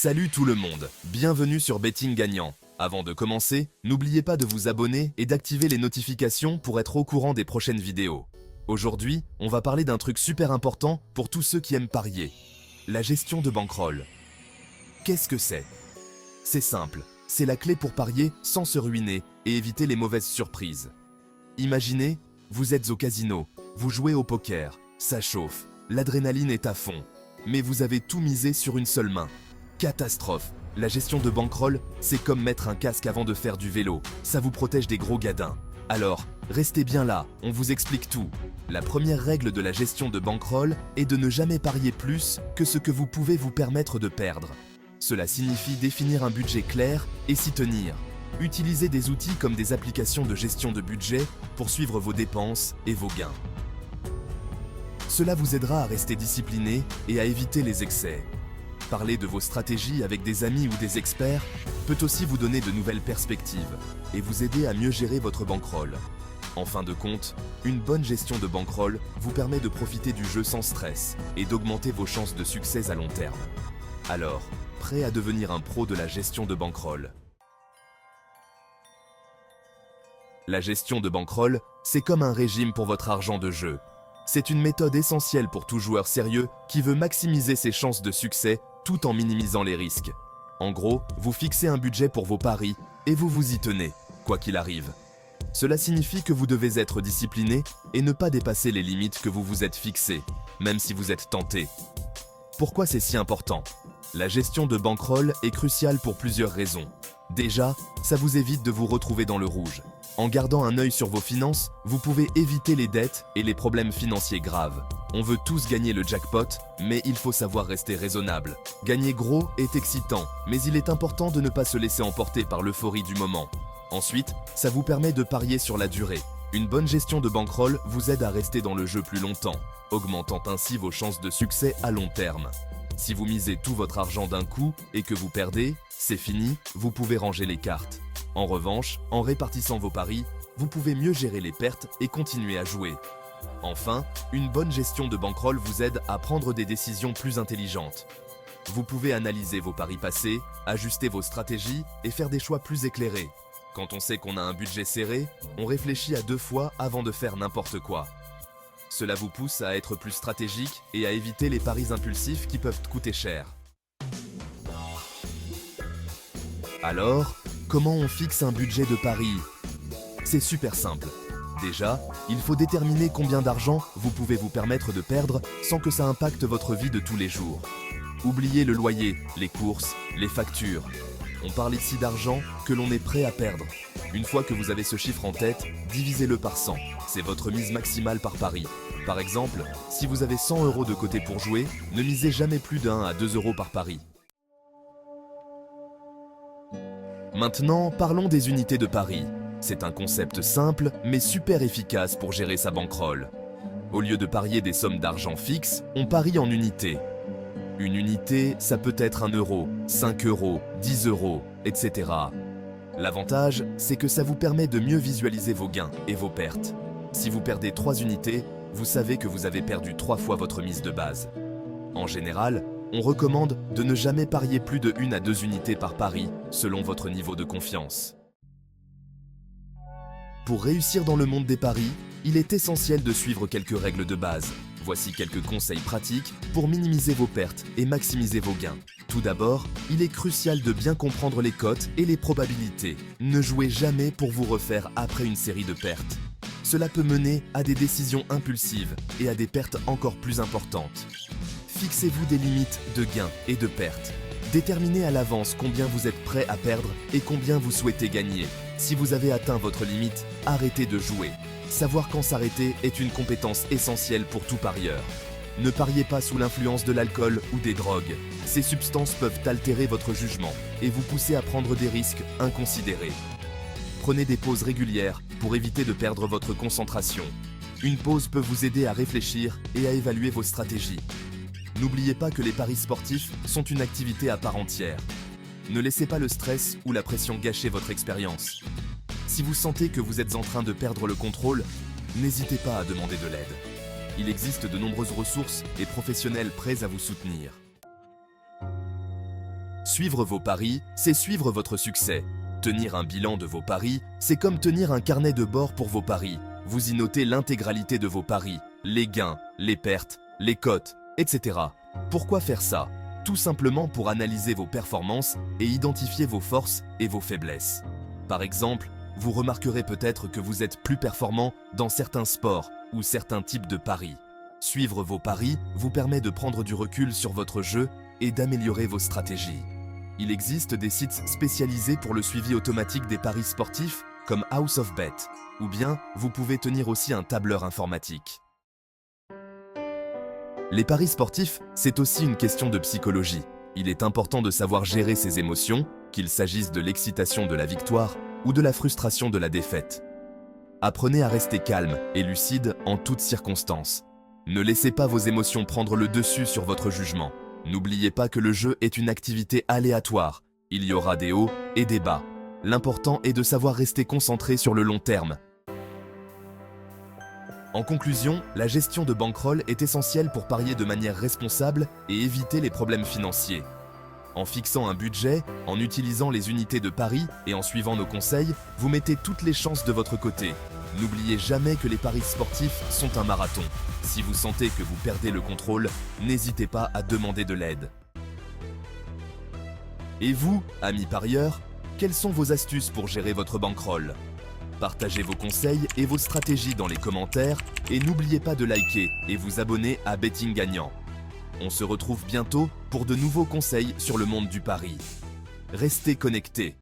Salut tout le monde, bienvenue sur Betting Gagnant. Avant de commencer, n'oubliez pas de vous abonner et d'activer les notifications pour être au courant des prochaines vidéos. Aujourd'hui, on va parler d'un truc super important pour tous ceux qui aiment parier. La gestion de bankroll. Qu'est-ce que c'est? C'est simple, c'est la clé pour parier sans se ruiner et éviter les mauvaises surprises. Imaginez, vous êtes au casino, vous jouez au poker, ça chauffe, l'adrénaline est à fond, mais vous avez tout misé sur une seule main. Catastrophe! La gestion de bankroll, c'est comme mettre un casque avant de faire du vélo, ça vous protège des gros gadins. Alors, restez bien là, on vous explique tout. La première règle de la gestion de bankroll est de ne jamais parier plus que ce que vous pouvez vous permettre de perdre. Cela signifie définir un budget clair et s'y tenir. Utilisez des outils comme des applications de gestion de budget pour suivre vos dépenses et vos gains. Cela vous aidera à rester discipliné et à éviter les excès. Parler de vos stratégies avec des amis ou des experts peut aussi vous donner de nouvelles perspectives et vous aider à mieux gérer votre bankroll. En fin de compte, une bonne gestion de bankroll vous permet de profiter du jeu sans stress et d'augmenter vos chances de succès à long terme. Alors, prêt à devenir un pro de la gestion de bankroll? La gestion de bankroll, c'est comme un régime pour votre argent de jeu. C'est une méthode essentielle pour tout joueur sérieux qui veut maximiser ses chances de succès tout en minimisant les risques. En gros, vous fixez un budget pour vos paris et vous vous y tenez, quoi qu'il arrive. Cela signifie que vous devez être discipliné et ne pas dépasser les limites que vous vous êtes fixées, même si vous êtes tenté. Pourquoi c'est si important? La gestion de bankroll est cruciale pour plusieurs raisons. Déjà, ça vous évite de vous retrouver dans le rouge. En gardant un œil sur vos finances, vous pouvez éviter les dettes et les problèmes financiers graves. On veut tous gagner le jackpot, mais il faut savoir rester raisonnable. Gagner gros est excitant, mais il est important de ne pas se laisser emporter par l'euphorie du moment. Ensuite, ça vous permet de parier sur la durée. Une bonne gestion de bankroll vous aide à rester dans le jeu plus longtemps, augmentant ainsi vos chances de succès à long terme. Si vous misez tout votre argent d'un coup et que vous perdez, c'est fini, vous pouvez ranger les cartes. En revanche, en répartissant vos paris, vous pouvez mieux gérer les pertes et continuer à jouer. Enfin, une bonne gestion de bankroll vous aide à prendre des décisions plus intelligentes. Vous pouvez analyser vos paris passés, ajuster vos stratégies et faire des choix plus éclairés. Quand on sait qu'on a un budget serré, on réfléchit à 2 fois avant de faire n'importe quoi. Cela vous pousse à être plus stratégique et à éviter les paris impulsifs qui peuvent coûter cher. Alors, comment on fixe un budget de pari? C'est super simple. Déjà, il faut déterminer combien d'argent vous pouvez vous permettre de perdre sans que ça impacte votre vie de tous les jours. Oubliez le loyer, les courses, les factures. On parle ici d'argent que l'on est prêt à perdre. Une fois que vous avez ce chiffre en tête, divisez-le par 100. C'est votre mise maximale par pari. Par exemple, si vous avez 100 € de côté pour jouer, ne misez jamais plus d'1 à 2 € par pari. Maintenant, parlons des unités de pari. C'est un concept simple, mais super efficace pour gérer sa bankroll. Au lieu de parier des sommes d'argent fixes, on parie en unités. Une unité, ça peut être 1 €, 5 €, 10 €, etc. L'avantage, c'est que ça vous permet de mieux visualiser vos gains et vos pertes. Si vous perdez 3 unités, vous savez que vous avez perdu 3 fois votre mise de base. En général, on recommande de ne jamais parier plus de 1 à 2 unités par pari, selon votre niveau de confiance. Pour réussir dans le monde des paris, il est essentiel de suivre quelques règles de base. Voici quelques conseils pratiques pour minimiser vos pertes et maximiser vos gains. Tout d'abord, il est crucial de bien comprendre les cotes et les probabilités. Ne jouez jamais pour vous refaire après une série de pertes. Cela peut mener à des décisions impulsives et à des pertes encore plus importantes. Fixez-vous des limites de gains et de pertes. Déterminez à l'avance combien vous êtes prêt à perdre et combien vous souhaitez gagner. Si vous avez atteint votre limite, arrêtez de jouer. Savoir quand s'arrêter est une compétence essentielle pour tout parieur. Ne pariez pas sous l'influence de l'alcool ou des drogues. Ces substances peuvent altérer votre jugement et vous pousser à prendre des risques inconsidérés. Prenez des pauses régulières pour éviter de perdre votre concentration. Une pause peut vous aider à réfléchir et à évaluer vos stratégies. N'oubliez pas que les paris sportifs sont une activité à part entière. Ne laissez pas le stress ou la pression gâcher votre expérience. Si vous sentez que vous êtes en train de perdre le contrôle, n'hésitez pas à demander de l'aide. Il existe de nombreuses ressources et professionnels prêts à vous soutenir. Suivre vos paris, c'est suivre votre succès. Tenir un bilan de vos paris, c'est comme tenir un carnet de bord pour vos paris. Vous y notez l'intégralité de vos paris, les gains, les pertes, les cotes, etc. Pourquoi faire ça? Tout simplement pour analyser vos performances et identifier vos forces et vos faiblesses. Par exemple, vous remarquerez peut-être que vous êtes plus performant dans certains sports ou certains types de paris. Suivre vos paris vous permet de prendre du recul sur votre jeu et d'améliorer vos stratégies. Il existe des sites spécialisés pour le suivi automatique des paris sportifs comme House of Bet, ou bien vous pouvez tenir aussi un tableur informatique. Les paris sportifs, c'est aussi une question de psychologie. Il est important de savoir gérer ses émotions, qu'il s'agisse de l'excitation de la victoire ou de la frustration de la défaite. Apprenez à rester calme et lucide en toutes circonstances. Ne laissez pas vos émotions prendre le dessus sur votre jugement. N'oubliez pas que le jeu est une activité aléatoire. Il y aura des hauts et des bas. L'important est de savoir rester concentré sur le long terme. En conclusion, la gestion de bankroll est essentielle pour parier de manière responsable et éviter les problèmes financiers. En fixant un budget, en utilisant les unités de pari et en suivant nos conseils, vous mettez toutes les chances de votre côté. N'oubliez jamais que les paris sportifs sont un marathon. Si vous sentez que vous perdez le contrôle, n'hésitez pas à demander de l'aide. Et vous, amis parieurs, quelles sont vos astuces pour gérer votre bankroll? Partagez vos conseils et vos stratégies dans les commentaires et n'oubliez pas de liker et vous abonner à Betting Gagnant. On se retrouve bientôt pour de nouveaux conseils sur le monde du pari. Restez connectés.